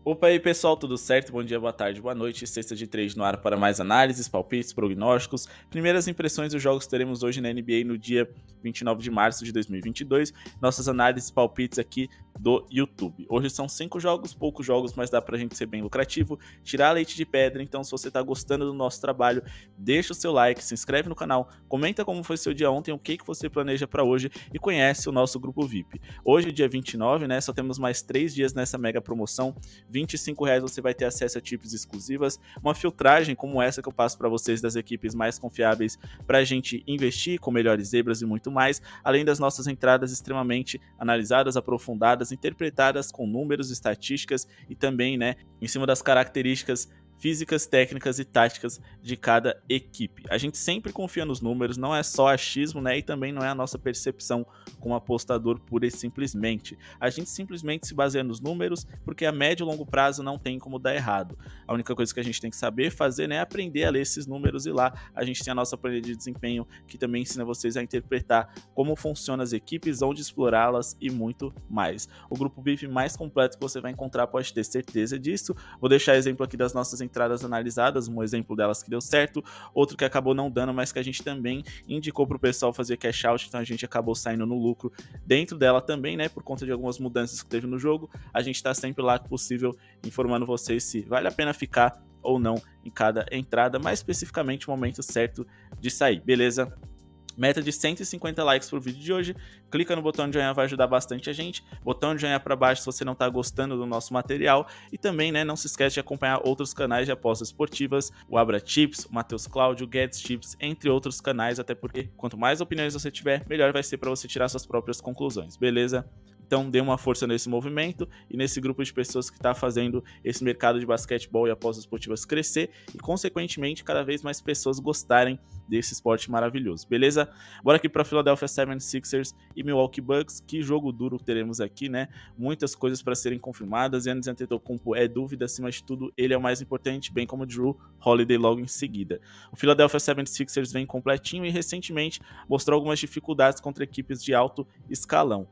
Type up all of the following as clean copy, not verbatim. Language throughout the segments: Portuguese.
Opa aí pessoal, tudo certo? Bom dia, boa tarde, boa noite. Sexta de 3 no ar para mais análises, palpites, prognósticos, primeiras impressões dos jogos que teremos hoje na NBA no dia 29 de março de 2022. Nossas análises, palpites aqui do YouTube. Hoje são 5 jogos, poucos jogos, mas dá pra gente ser bem lucrativo, tirar leite de pedra. Então se você tá gostando do nosso trabalho, deixa o seu like, se inscreve no canal, comenta como foi seu dia ontem, o que você planeja para hoje e conhece o nosso grupo VIP. Hoje, dia 29, né, só temos mais 3 dias nessa mega promoção. R$ 25 você vai ter acesso a chips exclusivas, uma filtragem como essa que eu passo para vocês das equipes mais confiáveis para a gente investir com melhores zebras e muito mais, além das nossas entradas extremamente analisadas, aprofundadas, interpretadas com números, estatísticas e também, né, em cima das características físicas, técnicas e táticas de cada equipe. A gente sempre confia nos números, não é só achismo, né? E também não é a nossa percepção como apostador pura e simplesmente. A gente simplesmente se baseia nos números, porque a médio e longo prazo não tem como dar errado. A única coisa que a gente tem que saber fazer, né, é aprender a ler esses números, e lá a gente tem a nossa planilha de desempenho que também ensina vocês a interpretar como funcionam as equipes, onde explorá-las e muito mais. O grupo VIP mais completo que você vai encontrar, pode ter certeza disso. Vou deixar exemplo aqui das nossas entradas analisadas, um exemplo delas que deu certo, outro que acabou não dando, mas que a gente também indicou para o pessoal fazer cash out, então a gente acabou saindo no lucro dentro dela também, né, por conta de algumas mudanças que teve no jogo. A gente está sempre lá que possível informando vocês se vale a pena ficar ou não em cada entrada, mais especificamente o momento certo de sair, beleza? Meta de 150 likes pro vídeo de hoje. Clica no botão de joinha, vai ajudar bastante a gente. Botão de joinha para baixo se você não tá gostando do nosso material. E também, né, não se esquece de acompanhar outros canais de apostas esportivas, o Abra Chips, o Matheus Cláudio, o Guedes Chips, entre outros canais, até porque quanto mais opiniões você tiver, melhor vai ser para você tirar suas próprias conclusões, beleza? Então dê uma força nesse movimento e nesse grupo de pessoas que está fazendo esse mercado de basquetebol e apostas esportivas crescer e, consequentemente, cada vez mais pessoas gostarem desse esporte maravilhoso, beleza? Bora aqui para Philadelphia 76ers e Milwaukee Bucks. Que jogo duro teremos aqui, né? Muitas coisas para serem confirmadas. Giannis Antetokounmpo é dúvida, acima de tudo, ele é o mais importante, bem como Drew Holiday logo em seguida. O Philadelphia 76ers vem completinho e recentemente mostrou algumas dificuldades contra equipes de alto escalão.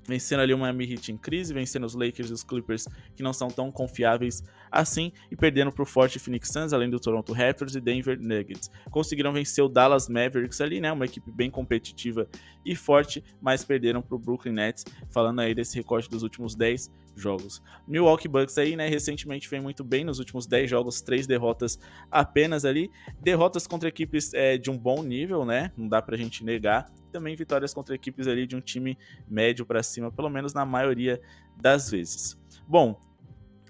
Vencendo ali o Miami Heat em crise, vencendo os Lakers e os Clippers, que não são tão confiáveis assim, e perdendo para o forte Phoenix Suns, além do Toronto Raptors e Denver Nuggets. Conseguiram vencer o Dallas Mavericks ali, né, uma equipe bem competitiva e forte, mas perderam para o Brooklyn Nets, falando aí desse recorte dos últimos 10 jogos. Milwaukee Bucks aí, né, recentemente vem muito bem nos últimos 10 jogos, 3 derrotas apenas ali, derrotas contra equipes de um bom nível, né, não dá pra gente negar, também vitórias contra equipes ali de um time médio para cima, pelo menos na maioria das vezes. Bom,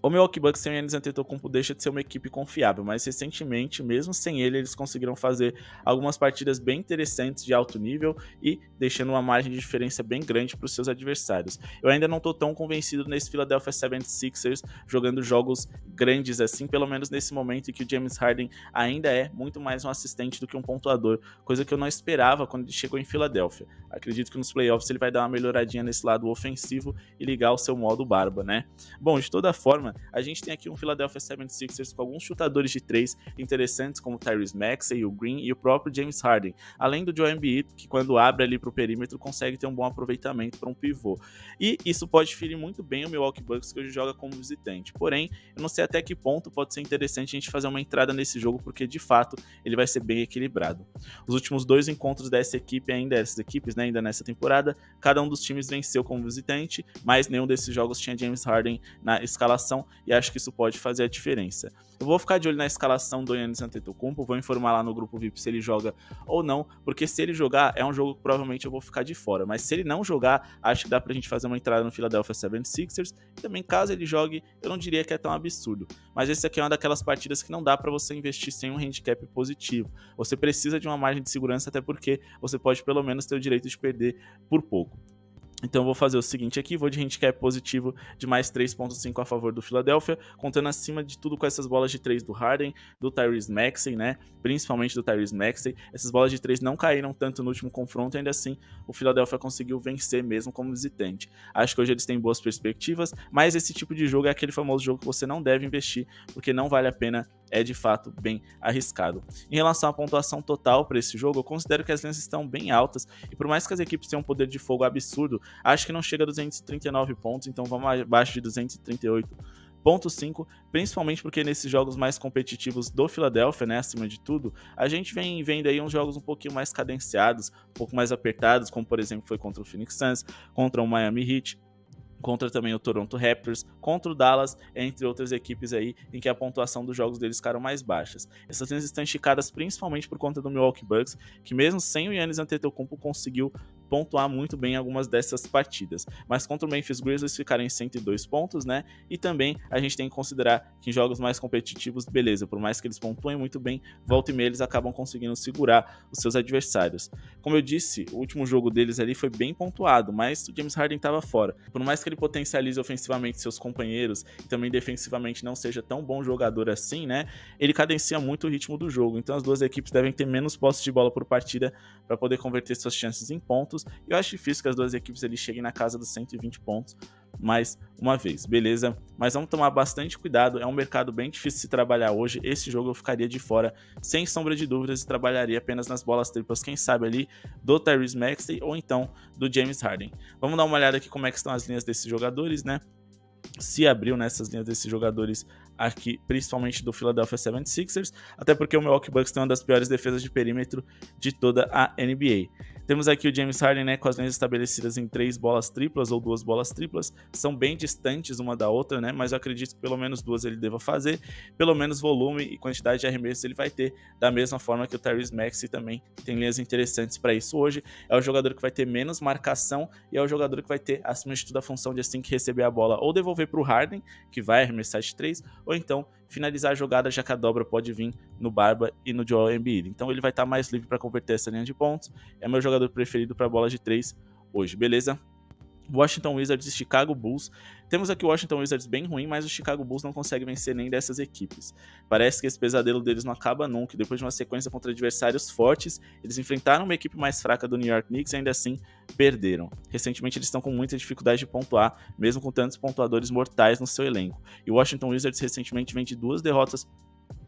o Milwaukee Bucks sem o Giannis Antetokounmpo deixa de ser uma equipe confiável, mas recentemente, mesmo sem ele, eles conseguiram fazer algumas partidas bem interessantes de alto nível e deixando uma margem de diferença bem grande para os seus adversários. Eu ainda não estou tão convencido nesse Philadelphia 76ers jogando jogos grandes assim, pelo menos nesse momento em que o James Harden ainda é muito mais um assistente do que um pontuador, coisa que eu não esperava quando ele chegou em Filadélfia. Acredito que nos playoffs ele vai dar uma melhoradinha nesse lado ofensivo e ligar o seu modo barba, né? Bom, de toda forma, a gente tem aqui um Philadelphia 76ers com alguns chutadores de 3 interessantes, como o Tyrese Maxey, o Green e o próprio James Harden, além do Joel Embiid, que quando abre ali para o perímetro consegue ter um bom aproveitamento para um pivô. E isso pode ferir muito bem o Milwaukee Bucks, que hoje joga como visitante. Porém, eu não sei até que ponto pode ser interessante a gente fazer uma entrada nesse jogo, porque de fato ele vai ser bem equilibrado. Os últimos 2 encontros dessa equipe, dessas equipes, né, ainda nessa temporada, cada um dos times venceu como visitante, mas nenhum desses jogos tinha James Harden na escalação, e acho que isso pode fazer a diferença. Eu vou ficar de olho na escalação do Giannis Antetokounmpo, vou informar lá no grupo VIP se ele joga ou não, porque se ele jogar, é um jogo que provavelmente eu vou ficar de fora, mas se ele não jogar, acho que dá pra gente fazer uma entrada no Philadelphia 76ers, e também caso ele jogue, eu não diria que é tão absurdo, mas esse aqui é uma daquelas partidas que não dá pra você investir sem um handicap positivo. Você precisa de uma margem de segurança, até porque você pode pelo menos ter o direito de perder por pouco. Então eu vou fazer o seguinte aqui, vou de handicap positivo de mais 3.5 a favor do Philadelphia, contando acima de tudo com essas bolas de 3 do Harden, do Tyrese Maxey, né, principalmente do Tyrese Maxey. Essas bolas de 3 não caíram tanto no último confronto, ainda assim o Philadelphia conseguiu vencer mesmo como visitante. Acho que hoje eles têm boas perspectivas, mas esse tipo de jogo é aquele famoso jogo que você não deve investir, porque não vale a pena, é de fato bem arriscado. Em relação à pontuação total para esse jogo, eu considero que as linhas estão bem altas, e por mais que as equipes tenham um poder de fogo absurdo, acho que não chega a 239 pontos, então vamos abaixo de 238 0,5, principalmente porque nesses jogos mais competitivos do Philadelphia, né, acima de tudo, a gente vem vendo aí uns jogos um pouquinho mais cadenciados, um pouco mais apertados, como por exemplo foi contra o Phoenix Suns, contra o Miami Heat, contra também o Toronto Raptors, contra o Dallas, entre outras equipes aí em que a pontuação dos jogos deles ficaram mais baixas. Essas linhas estão esticadas principalmente por conta do Milwaukee Bucks, que mesmo sem o Giannis Antetokounmpo conseguiu pontuar muito bem em algumas dessas partidas. Mas contra o Memphis Grizzlies ficaram em 102 pontos, né? E também a gente tem que considerar que em jogos mais competitivos, beleza, por mais que eles pontuem muito bem, volta e meia eles acabam conseguindo segurar os seus adversários. Como eu disse, o último jogo deles ali foi bem pontuado, mas o James Harden estava fora. Por mais que ele potencialize ofensivamente seus companheiros e também defensivamente não seja tão bom jogador assim, né? Ele cadencia muito o ritmo do jogo. Então as duas equipes devem ter menos posse de bola por partida para poder converter suas chances em pontos. E eu acho difícil que as duas equipes ali cheguem na casa dos 120 pontos mais uma vez, beleza? Mas vamos tomar bastante cuidado, é um mercado bem difícil de se trabalhar hoje. Esse jogo eu ficaria de fora, sem sombra de dúvidas, e trabalharia apenas nas bolas triplas, quem sabe ali, do Tyrese Maxey ou então do James Harden. Vamos dar uma olhada aqui como é que estão as linhas desses jogadores, né? Se abriu nessas linhas desses jogadores aqui, principalmente do Philadelphia 76ers, até porque o Milwaukee Bucks tem uma das piores defesas de perímetro de toda a NBA. Temos aqui o James Harden, né, com as linhas estabelecidas em 3 bolas triplas ou 2 bolas triplas, são bem distantes uma da outra, né, mas eu acredito que pelo menos 2 ele deva fazer, pelo menos volume e quantidade de arremessos ele vai ter, da mesma forma que o Tyrese Maxey também tem linhas interessantes para isso hoje. É o jogador que vai ter menos marcação e é o jogador que vai ter, acima de tudo, a função de assim que receber a bola ou devolver para o Harden, que vai arremessar de 3, ou então finalizar a jogada, já que a dobra pode vir no Barba e no Joel Embiid. Então ele vai estar mais livre para converter essa linha de pontos. É meu jogador preferido para bola de 3 hoje, beleza? Washington Wizards e Chicago Bulls. Temos aqui o Washington Wizards bem ruim, mas o Chicago Bulls não consegue vencer nem dessas equipes. Parece que esse pesadelo deles não acaba nunca. Depois de uma sequência contra adversários fortes, eles enfrentaram uma equipe mais fraca do New York Knicks e ainda assim perderam. Recentemente eles estão com muita dificuldade de pontuar, mesmo com tantos pontuadores mortais no seu elenco. E o Washington Wizards recentemente vem de 2 derrotas.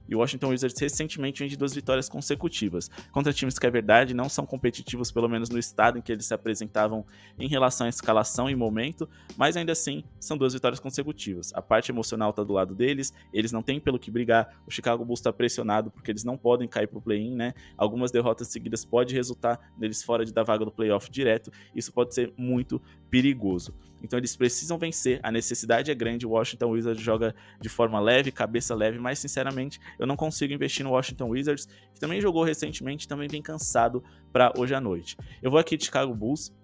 E o Washington Wizards recentemente vem de 2 vitórias consecutivas, contra times que, é verdade, não são competitivos, pelo menos no estado em que eles se apresentavam em relação à escalação e momento, mas ainda assim são 2 vitórias consecutivas. A parte emocional está do lado deles, eles não têm pelo que brigar, o Chicago Bulls está pressionado porque eles não podem cair para o play-in, né? Algumas derrotas seguidas pode resultar neles fora da vaga do playoff direto, isso pode ser muito perigoso. Então eles precisam vencer, a necessidade é grande, o Washington Wizards joga de forma leve, cabeça leve, mas sinceramente eu não consigo investir no Washington Wizards, que também jogou recentemente, também vem cansado para hoje à noite. Eu vou aqui de Chicago Bulls,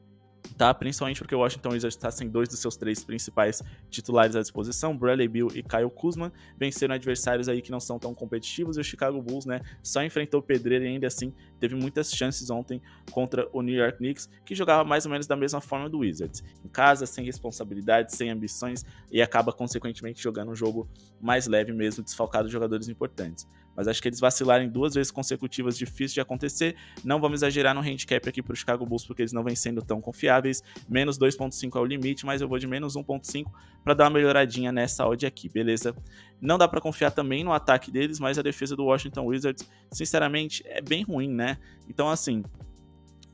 tá? Principalmente porque o Washington Wizards está sem 2 dos seus 3 principais titulares à disposição, Bradley Beal e Kyle Kuzma, venceram adversários aí que não são tão competitivos, e o Chicago Bulls, né, só enfrentou pedreira e ainda assim teve muitas chances ontem contra o New York Knicks, que jogava mais ou menos da mesma forma do Wizards, em casa, sem responsabilidades, sem ambições, e acaba consequentemente jogando um jogo mais leve mesmo, desfalcado de jogadores importantes. Mas acho que eles vacilarem 2 vezes consecutivas, difícil de acontecer. Não vamos exagerar no handicap aqui para o Chicago Bulls, porque eles não vêm sendo tão confiáveis. Menos 2.5 é o limite, mas eu vou de menos 1.5 para dar uma melhoradinha nessa odd aqui, beleza? Não dá para confiar também no ataque deles, mas a defesa do Washington Wizards, sinceramente, é bem ruim, né? Então, assim,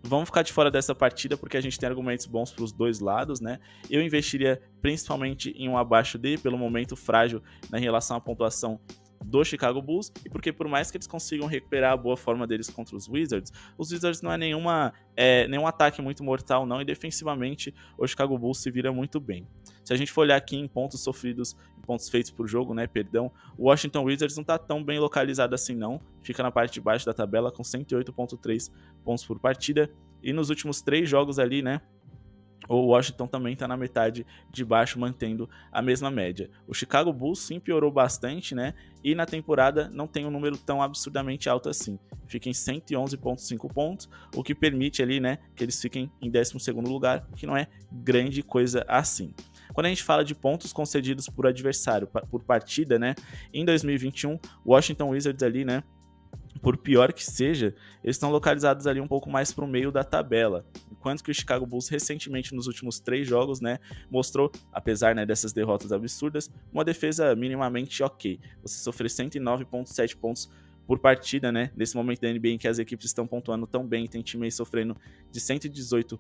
vamos ficar de fora dessa partida porque a gente tem argumentos bons para os 2 lados, né? Eu investiria principalmente em um abaixo de, pelo momento frágil na relação à pontuação do Chicago Bulls, e porque por mais que eles consigam recuperar a boa forma deles contra os Wizards não é nenhum ataque muito mortal não, e defensivamente o Chicago Bulls se vira muito bem. Se a gente for olhar aqui em pontos sofridos, em pontos feitos por jogo, né, o Washington Wizards não tá tão bem localizado assim não, fica na parte de baixo da tabela com 108.3 pontos por partida, e nos últimos 3 jogos ali, né, o Washington também está na metade de baixo, mantendo a mesma média. O Chicago Bulls sim piorou bastante, né? E na temporada não tem um número tão absurdamente alto assim. Fica em 111.5 pontos, o que permite ali, né, que eles fiquem em 12º lugar, que não é grande coisa assim. Quando a gente fala de pontos concedidos por adversário, por partida, né? Em 2021, o Washington Wizards ali, né, por pior que seja, eles estão localizados ali um pouco mais para o meio da tabela. Enquanto que o Chicago Bulls recentemente nos últimos 3 jogos, né, mostrou, apesar, né, dessas derrotas absurdas, uma defesa minimamente ok. Você sofrer 109.7 pontos por partida, né, nesse momento da NBA em que as equipes estão pontuando tão bem, tem time aí sofrendo de 118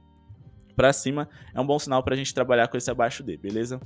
para cima, é um bom sinal para a gente trabalhar com esse abaixo D, beleza?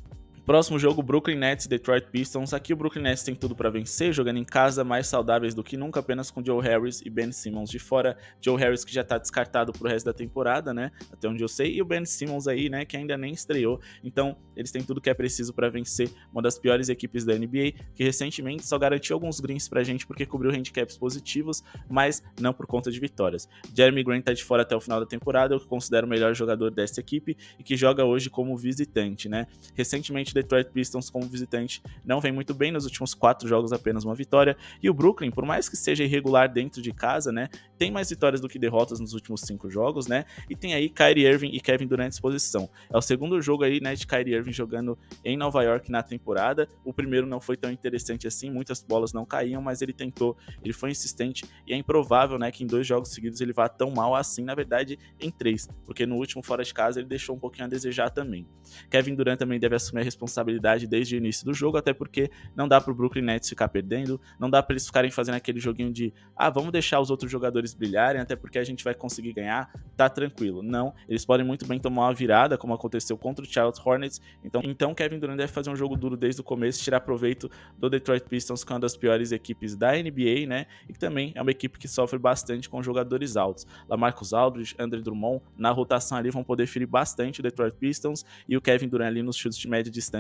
Próximo jogo, Brooklyn Nets e Detroit Pistons. Aqui o Brooklyn Nets tem tudo para vencer, jogando em casa, mais saudáveis do que nunca, apenas com Joe Harris e Ben Simmons de fora. Joe Harris que já tá descartado pro resto da temporada, né, até onde eu sei, e o Ben Simmons aí, né, que ainda nem estreou. Então, eles têm tudo que é preciso para vencer uma das piores equipes da NBA, que recentemente só garantiu alguns greens pra gente porque cobriu handicaps positivos, mas não por conta de vitórias. Jeremy Grant tá de fora até o final da temporada, eu considero o melhor jogador dessa equipe e que joga hoje como visitante, né. Recentemente Detroit Pistons como visitante não vem muito bem, nos últimos 4 jogos apenas uma vitória, e o Brooklyn, por mais que seja irregular dentro de casa, né, tem mais vitórias do que derrotas nos últimos 5 jogos, né, e tem aí Kyrie Irving e Kevin Durant à disposição. É o segundo jogo aí, né, de Kyrie Irving jogando em Nova York na temporada. O primeiro não foi tão interessante assim, muitas bolas não caíam, mas ele tentou, ele foi insistente, e é improvável, né, que em 2 jogos seguidos ele vá tão mal assim, na verdade em 3, porque no último fora de casa ele deixou um pouquinho a desejar também. Kevin Durant também deve assumir a responsabilidade desde o início do jogo, até porque não dá pro Brooklyn Nets ficar perdendo, não dá pra eles ficarem fazendo aquele joguinho de vamos deixar os outros jogadores brilharem, até porque a gente vai conseguir ganhar, tá tranquilo. Não, eles podem muito bem tomar uma virada, como aconteceu contra o Charlotte Hornets, então Kevin Durant deve fazer um jogo duro desde o começo, tirar proveito do Detroit Pistons, que é uma das piores equipes da NBA, né, e que também é uma equipe que sofre bastante com jogadores altos. LaMarcus Aldridge, Andre Drummond, na rotação ali vão poder ferir bastante o Detroit Pistons, e o Kevin Durant ali nos chutes de média distância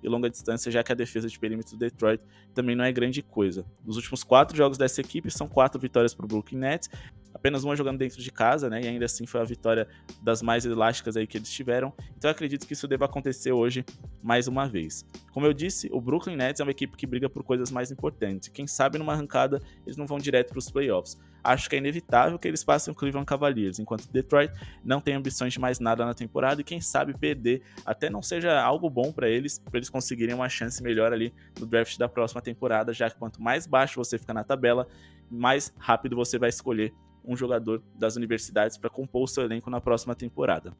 e longa distância, já que a defesa de perímetro do Detroit também não é grande coisa. Nos últimos 4 jogos dessa equipe, são 4 vitórias para o Brooklyn Nets, apenas uma jogando dentro de casa, né, e ainda assim foi a vitória das mais elásticas aí que eles tiveram, então eu acredito que isso deva acontecer hoje mais uma vez. Como eu disse, o Brooklyn Nets é uma equipe que briga por coisas mais importantes, e quem sabe numa arrancada eles não vão direto para os playoffs. Acho que é inevitável que eles passem o Cleveland Cavaliers, enquanto Detroit não tem ambições de mais nada na temporada, e quem sabe perder até não seja algo bom para eles conseguirem uma chance melhor ali no draft da próxima temporada, já que quanto mais baixo você fica na tabela, mais rápido você vai escolher um jogador das universidades para compor o seu elenco na próxima temporada.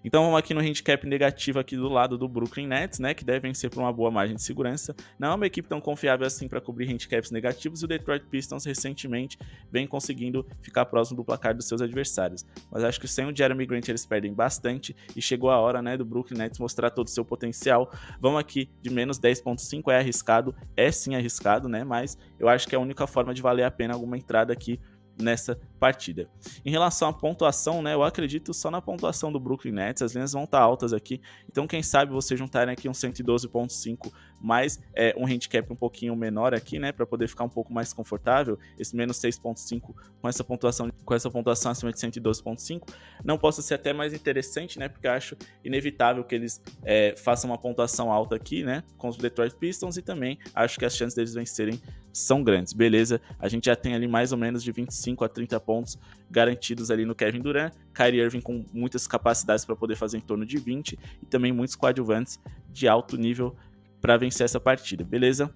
Então vamos aqui no handicap negativo aqui do lado do Brooklyn Nets, né, que devem ser por uma boa margem de segurança. Não é uma equipe tão confiável assim para cobrir handicaps negativos, e o Detroit Pistons recentemente vem conseguindo ficar próximo do placar dos seus adversários. Mas acho que sem o Jeremy Grant eles perdem bastante, e chegou a hora, né, do Brooklyn Nets mostrar todo o seu potencial. Vamos aqui de menos 10.5, é arriscado, é sim arriscado, né, mas eu acho que é a única forma de valer a pena alguma entrada aqui nessa partida. Em relação à pontuação, né, eu acredito só na pontuação do Brooklyn Nets, as linhas vão estar altas aqui, então quem sabe você juntarem aqui um 112.5 mais um handicap um pouquinho menor aqui, né, para poder ficar um pouco mais confortável, esse menos 6.5 com essa pontuação acima de 112.5, não possa ser até mais interessante, né, porque eu acho inevitável que eles façam uma pontuação alta aqui, né, com os Detroit Pistons, e também acho que as chances deles vencerem são grandes, beleza? A gente já tem ali mais ou menos de 25 a 30 pontos garantidos ali no Kevin Durant, Kyrie Irving com muitas capacidades para poder fazer em torno de 20, e também muitos coadjuvantes de alto nível para vencer essa partida, beleza?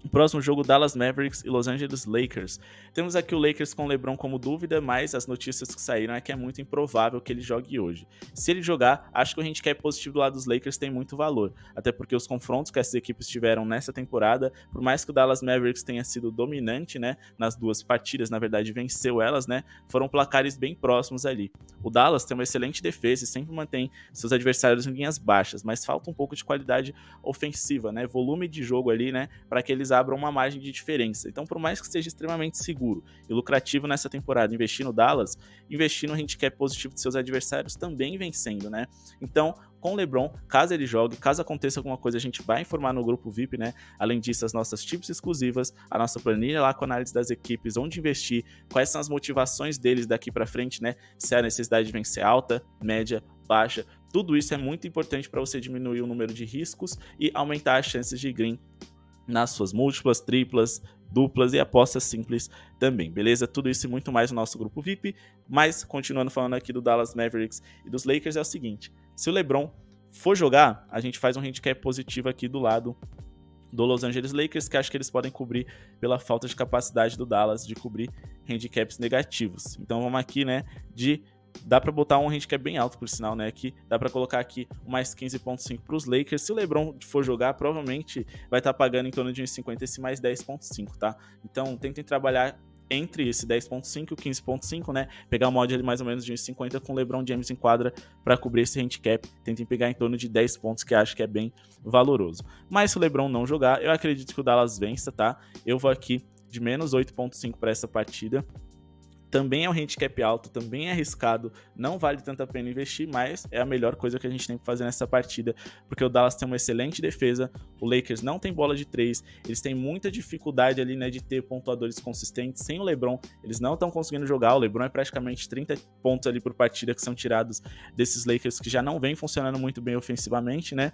O próximo jogo, Dallas Mavericks e Los Angeles Lakers. Temos aqui o Lakers com o LeBron como dúvida, mas as notícias que saíram é que é muito improvável que ele jogue hoje. Se ele jogar, acho que o handicap positivo do lado dos Lakers tem muito valor, até porque os confrontos que essas equipes tiveram nessa temporada, por mais que o Dallas Mavericks tenha sido dominante, né, nas 2 partidas, na verdade venceu elas, né, foram placares bem próximos ali. O Dallas tem uma excelente defesa e sempre mantém seus adversários em linhas baixas, mas falta um pouco de qualidade ofensiva, né, volume de jogo ali, né, para que eles abram uma margem de diferença. Então, por mais que seja extremamente seguro e lucrativo nessa temporada investir no Dallas, investir no handicap positivo de seus adversários também vencendo, né? Então, com o LeBron, caso ele jogue, caso aconteça alguma coisa, a gente vai informar no grupo VIP, né? Além disso, as nossas tips exclusivas, a nossa planilha lá com análise das equipes, onde investir, quais são as motivações deles daqui para frente, né? Se a necessidade de vencer alta, média, baixa, tudo isso é muito importante para você diminuir o número de riscos e aumentar as chances de green nas suas múltiplas, triplas, duplas e apostas simples também, beleza? Tudo isso e muito mais no nosso grupo VIP, mas continuando falando aqui do Dallas Mavericks e dos Lakers, é o seguinte: se o LeBron for jogar, a gente faz um handicap positivo aqui do lado do Los Angeles Lakers, que acho que eles podem cobrir pela falta de capacidade do Dallas de cobrir handicaps negativos. Então vamos aqui, né, dá para botar um handicap bem alto, por sinal, né? Aqui dá para colocar aqui um mais 15.5 para os Lakers. Se o LeBron for jogar, provavelmente vai estar pagando em torno de uns 50 esse mais 10.5, tá? Então tentem trabalhar entre esse 10.5 e o 15.5, né? Pegar uma odd ali mais ou menos de 1,50 com o LeBron James em quadra para cobrir esse handicap. Tentem pegar em torno de 10 pontos, que acho que é bem valoroso. Mas se o LeBron não jogar, eu acredito que o Dallas vença, tá? Eu vou aqui de menos 8.5 para essa partida. Também é um handicap alto, também é arriscado, não vale tanto a pena investir, mas é a melhor coisa que a gente tem que fazer nessa partida, porque o Dallas tem uma excelente defesa, o Lakers não tem bola de 3, eles têm muita dificuldade ali, né, de ter pontuadores consistentes. Sem o LeBron, eles não estão conseguindo jogar, o LeBron é praticamente 30 pontos ali por partida que são tirados desses Lakers que já não vem funcionando muito bem ofensivamente, né?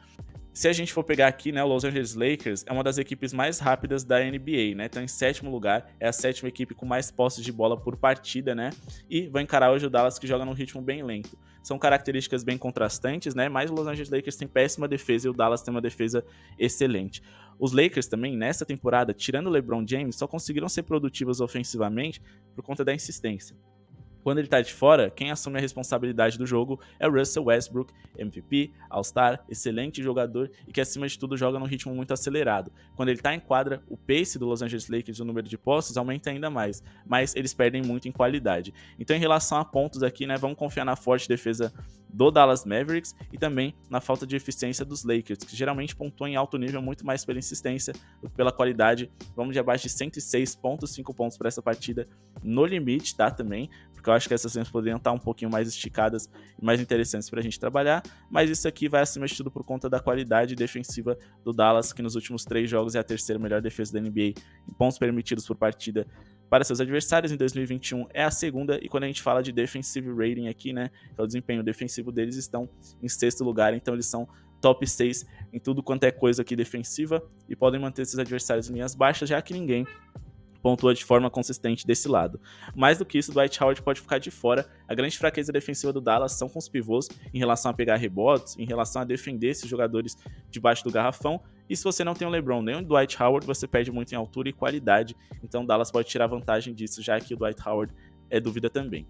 Se a gente for pegar aqui, né, o Los Angeles Lakers é uma das equipes mais rápidas da NBA, né? Tá em 7º lugar, é a 7ª equipe com mais posses de bola por partida, né? E vai encarar hoje o Dallas, que joga num ritmo bem lento. São características bem contrastantes, né? Mas o Los Angeles Lakers tem péssima defesa e o Dallas tem uma defesa excelente. Os Lakers também, nessa temporada, tirando o LeBron James, só conseguiram ser produtivos ofensivamente por conta da insistência. Quando ele tá de fora, quem assume a responsabilidade do jogo é o Russell Westbrook, MVP, All-Star, excelente jogador e que acima de tudo joga num ritmo muito acelerado. Quando ele tá em quadra, o pace do Los Angeles Lakers, o número de posses, aumenta ainda mais, mas eles perdem muito em qualidade. Então, em relação a pontos aqui, né, vamos confiar na forte defesa do Dallas Mavericks e também na falta de eficiência dos Lakers, que geralmente pontuam em alto nível muito mais pela insistência do que pela qualidade. Vamos de abaixo de 106.5 pontos para essa partida no limite, tá, também, porque eu acho que essas linhas poderiam estar um pouquinho mais esticadas e mais interessantes para a gente trabalhar, mas isso aqui vai acima de tudo por conta da qualidade defensiva do Dallas, que nos últimos 3 jogos é a 3ª melhor defesa da NBA em pontos permitidos por partida para seus adversários. Em 2021 é a 2ª, e quando a gente fala de defensive rating aqui, né, que é o desempenho defensivo deles, estão em 6º lugar, então eles são top 6 em tudo quanto é coisa aqui defensiva e podem manter seus adversários em linhas baixas, já que ninguém pontua de forma consistente desse lado. Mais do que isso, o Dwight Howard pode ficar de fora. A grande fraqueza defensiva do Dallas são com os pivôs em relação a pegar rebotes, em relação a defender esses jogadores debaixo do garrafão. E se você não tem o LeBron nem o Dwight Howard, você perde muito em altura e qualidade. Então o Dallas pode tirar vantagem disso, já que o Dwight Howard é dúvida também.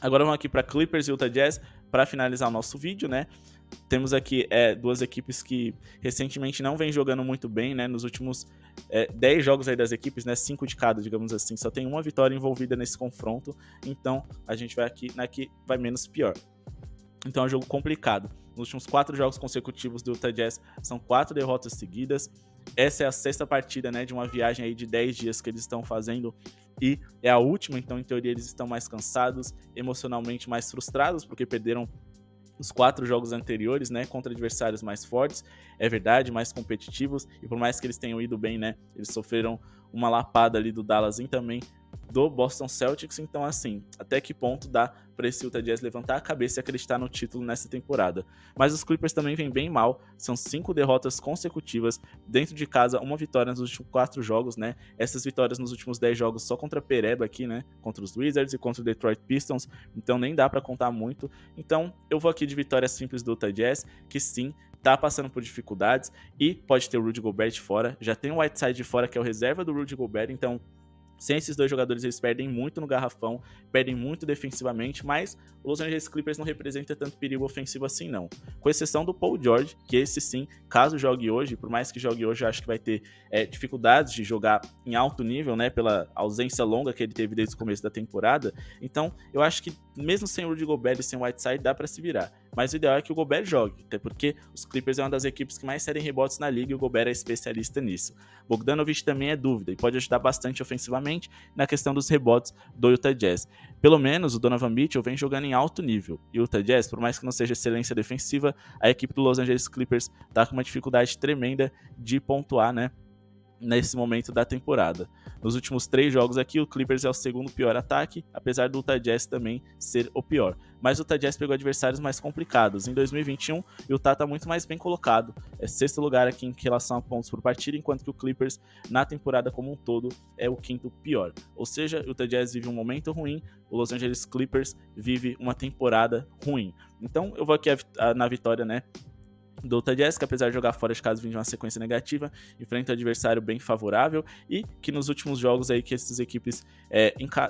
Agora vamos aqui para Clippers e Utah Jazz para finalizar o nosso vídeo, né? Temos aqui duas equipes que recentemente não vêm jogando muito bem, né? Nos últimos 10 jogos aí das equipes, né? 5 de cada, digamos assim. Só tem uma vitória envolvida nesse confronto. Então, a gente vai aqui, na que vai menos pior. Então, é um jogo complicado. Nos últimos 4 jogos consecutivos do Utah Jazz, são 4 derrotas seguidas. Essa é a 6ª partida, né? De uma viagem aí de 10 dias que eles estão fazendo. E é a última, então, em teoria, eles estão mais cansados, emocionalmente mais frustrados, porque perderam os 4 jogos anteriores, né, contra adversários mais fortes, é verdade, mais competitivos, e por mais que eles tenham ido bem, né, eles sofreram uma lapada ali do Dallas e também do Boston Celtics. Então, assim, até que ponto dá para esse Utah Jazz levantar a cabeça e acreditar no título nessa temporada? Mas os Clippers também vêm bem mal, são 5 derrotas consecutivas, dentro de casa, uma vitória nos últimos 4 jogos, né? Essas vitórias nos últimos 10 jogos só contra a Pereba aqui, né? Contra os Wizards e contra o Detroit Pistons, então nem dá para contar muito. Então, eu vou aqui de vitória simples do Utah Jazz, que sim, tá passando por dificuldades e pode ter o Rudy Gobert de fora, já tem o Whiteside de fora, que é o reserva do Rudy Gobert, então sem esses 2 jogadores, eles perdem muito no garrafão, perdem muito defensivamente, mas o Los Angeles Clippers não representa tanto perigo ofensivo assim, não. Com exceção do Paul George, que esse sim, caso jogue hoje, por mais que jogue hoje, eu acho que vai ter dificuldades de jogar em alto nível, né, pela ausência longa que ele teve desde o começo da temporada. Então, eu acho que mesmo sem o Rudy Gobert e sem o Whiteside, dá para se virar. Mas o ideal é que o Gobert jogue, até porque os Clippers é uma das equipes que mais cedem rebotes na liga e o Gobert é especialista nisso. Bogdanovic também é dúvida e pode ajudar bastante ofensivamente na questão dos rebotes do Utah Jazz. Pelo menos o Donovan Mitchell vem jogando em alto nível. E o Utah Jazz, por mais que não seja excelência defensiva, a equipe do Los Angeles Clippers tá com uma dificuldade tremenda de pontuar, né, nesse momento da temporada. Nos últimos 3 jogos aqui, o Clippers é o 2º pior ataque, apesar do Utah Jazz também ser o pior. Mas o Utah Jazz pegou adversários mais complicados. Em 2021, o Utah está muito mais bem colocado. É 6º lugar aqui em relação a pontos por partida, enquanto que o Clippers, na temporada como um todo, é o 5º pior. Ou seja, o Utah Jazz vive um momento ruim, o Los Angeles Clippers vive uma temporada ruim. Então, eu vou aqui na vitória, né, do Utah Jazz, que apesar de jogar fora de casa, vem de uma sequência negativa, enfrenta um adversário bem favorável e que nos últimos jogos aí que essas equipes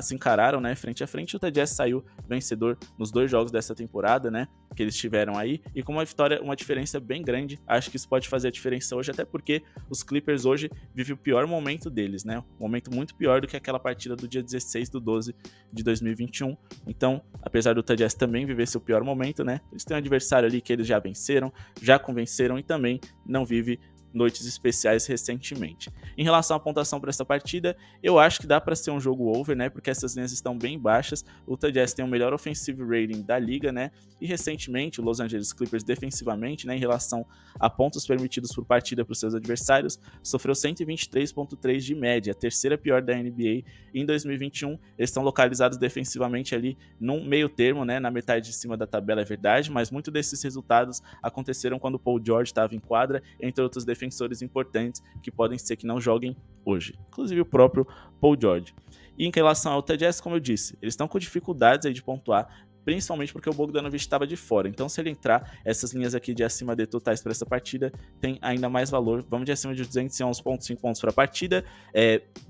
se encararam, né, frente a frente, o Utah Jazz saiu vencedor nos 2 jogos dessa temporada, né, que eles tiveram aí, e com uma diferença bem grande. Acho que isso pode fazer a diferença hoje, até porque os Clippers hoje vivem o pior momento deles, né, um momento muito pior do que aquela partida do dia 16/12 de 2021, então, apesar do Utah Jazz também viver seu pior momento, né, eles têm um adversário ali que eles já venceram, já convenceram e também não vive noites especiais recentemente. Em relação à pontuação para essa partida, eu acho que dá para ser um jogo over, né? Porque essas linhas estão bem baixas. O Utah Jazz tem o melhor offensive rating da liga, né? E recentemente o Los Angeles Clippers defensivamente, né, em relação a pontos permitidos por partida para os seus adversários, sofreu 123.3 de média, a terceira pior da NBA. Em 2021, eles estão localizados defensivamente ali num meio termo, né? Na metade de cima da tabela, é verdade, mas muitos desses resultados aconteceram quando o Paul George estava em quadra, entre outros defensores importantes que podem ser que não joguem hoje, inclusive o próprio Paul George. E em relação ao Utah Jazz, como eu disse, eles estão com dificuldades aí de pontuar, principalmente porque o Bogdanovic estava de fora. Então, se ele entrar, essas linhas aqui de acima de totais para essa partida tem ainda mais valor. Vamos de acima de 211.5 pontos para a partida.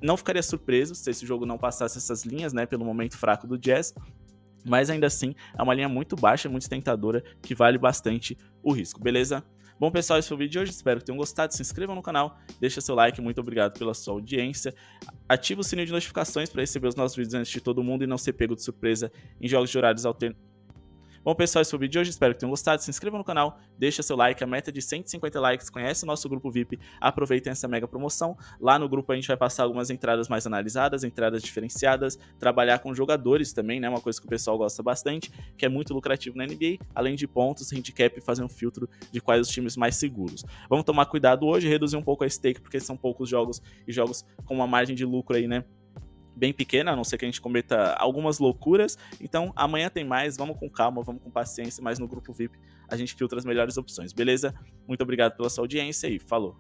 Não ficaria surpreso se esse jogo não passasse essas linhas, né, pelo momento fraco do Jazz. Mas ainda assim, é uma linha muito baixa, muito tentadora, que vale bastante o risco, beleza? Bom, pessoal, esse foi o vídeo de hoje, espero que tenham gostado, se inscrevam no canal, deixa seu like, muito obrigado pela sua audiência, ativa o sininho de notificações para receber os nossos vídeos antes de todo mundo e não ser pego de surpresa em jogos de horários alternativos. Bom, pessoal, esse foi o vídeo de hoje, espero que tenham gostado, se inscrevam no canal, deixa seu like, a meta é de 150 likes, conhece o nosso grupo VIP, aproveitem essa mega promoção, lá no grupo a gente vai passar algumas entradas mais analisadas, entradas diferenciadas, trabalhar com jogadores também, né, uma coisa que o pessoal gosta bastante, que é muito lucrativo na NBA, além de pontos, handicap e fazer um filtro de quais os times mais seguros. Vamos tomar cuidado hoje, reduzir um pouco a stake, porque são poucos jogos e jogos com uma margem de lucro aí, né, bem pequena, a não ser que a gente cometa algumas loucuras. Então amanhã tem mais, vamos com calma, vamos com paciência, mas no grupo VIP a gente filtra as melhores opções, beleza? Muito obrigado pela sua audiência e falou!